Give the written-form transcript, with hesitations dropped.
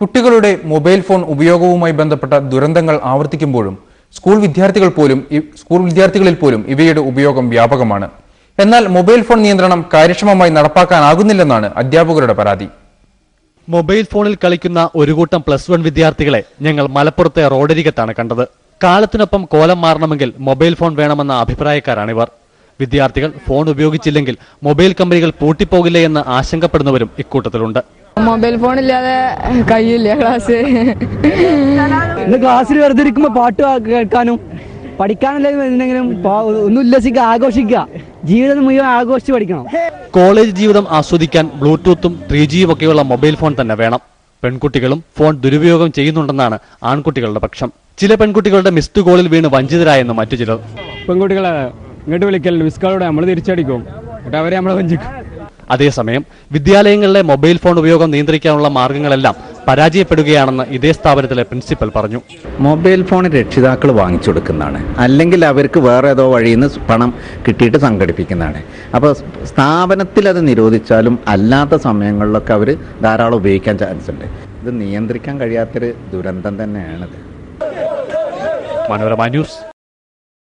കുട്ടികളുടെ mobile phone ഉപയോഗവുമായി ബന്ധപ്പെട്ട ദുരന്തങ്ങൾ ആവർത്തിക്കുമ്പോഴും സ്കൂൾ വിദ്യാർത്ഥികളിൽ പോലും ഇവയുടെ ഉപയോഗം വ്യാപകമാണ്. എന്നാൽ മൊബൈൽ ഫോൺ നിയന്ത്രണം കാര്യക്ഷമമായി നടപ്പാക്കാനാകുന്നില്ലെന്നാണ് അധ്യാപകരുടെ പരാതി. മൊബൈൽ ഫോണിൽ കളിക്കുന്ന ഒരു കൂട്ടം +1 വിദ്യാർത്ഥികളെ ഞങ്ങൾ മലപ്പുറത്തെ റോഡരികത്താണ് കണ്ടത്. കാലത്തിനൊപ്പം കോലം മാറണമെങ്കിൽ മൊബൈൽ ഫോൺ വേണമെന്ന അഭിപ്രായക്കാരാണിവർ. വിദ്യാർത്ഥികൾ ഫോൺ ഉപയോഗിച്ചില്ലെങ്കിൽ മൊബൈൽ കമ്പനികൾ പൂട്ടിപ്പോകില്ലേ എന്ന് ആശങ്കപ്പെടുന്നവരും ഇക്കൂട്ടത്തിലുണ്ട്. മൊബൈൽ ഫോൺ ഇല്ലാതെ കഴിയില്ല ക്ലാസ്സിൽ വെറുതെ ഇരിക്കുമ്പോൾ പാട്ട് കേൾക്കാനും പഠിക്കാനല്ലെങ്കിലും ഒന്ന് ഉല്ലസിക്കുക, ആഘോഷിക്കുക, ജീവിതം മുഴുവൻ ആഘോഷിച്ച് പഠിക്കണം. കോളേജ് ജീവിതം ആസ്വദിക്കാൻ ബ്ലൂടൂത്തും 3Gയും ഒക്കെയുള്ള മൊബൈൽ ഫോൺ തന്നെ വേണം. പെൺകുട്ടികളും ഫോൺ ദുരുപയോഗം ചെയ്യുന്നുണ്ടെന്നാണ് ആൺകുട്ടികളുടെ പക്ഷം. ചില പെൺകുട്ടികളുടെ മിസ്ഡ് കോളിൽ വീണ് വഞ്ചിതരായെന്ന് മറ്റു ചിലർ. പെൺകുട്ടികളെ ഇങ്ങോട്ട് വിളിക്കൽ മിസ് കോളോടെ നമ്മൾ തിരിച്ചടിക്കും, അവരെ നമ്മളെ വഞ്ചിക്കും. അതേസമയം വിദ്യാലയങ്ങളിലെ മൊബൈൽ ഫോൺ ഉപയോഗം നിയന്ത്രിക്കാനുള്ള മാർഗങ്ങളെല്ലാം പരാജയപ്പെടുകയാണെന്ന് ഇതേ സ്ഥാപനത്തിലെ പ്രിൻസിപ്പൽ പറഞ്ഞു. മൊബൈൽ ഫോൺ രക്ഷിതാക്കൾ വാങ്ങിച്ചു കൊടുക്കുന്നതാണ്, അല്ലെങ്കിൽ അവർക്ക് വേറെ ഏതോ വഴിയിൽ നിന്ന് പണം കിട്ടിയിട്ട് സംഘടിപ്പിക്കുന്നതാണ്. അപ്പോൾ സ്ഥാപനത്തിൽ അത് നിരോധിച്ചാലും അല്ലാത്ത സമയങ്ങളിലൊക്കെ അവർ ധാരാളം ഉപയോഗിക്കാൻ ചാൻസ് ഉണ്ട്. ഇത് നിയന്ത്രിക്കാൻ കഴിയാത്തൊരു ദുരന്തം തന്നെയാണിത്. മനോരമ ന്യൂസ്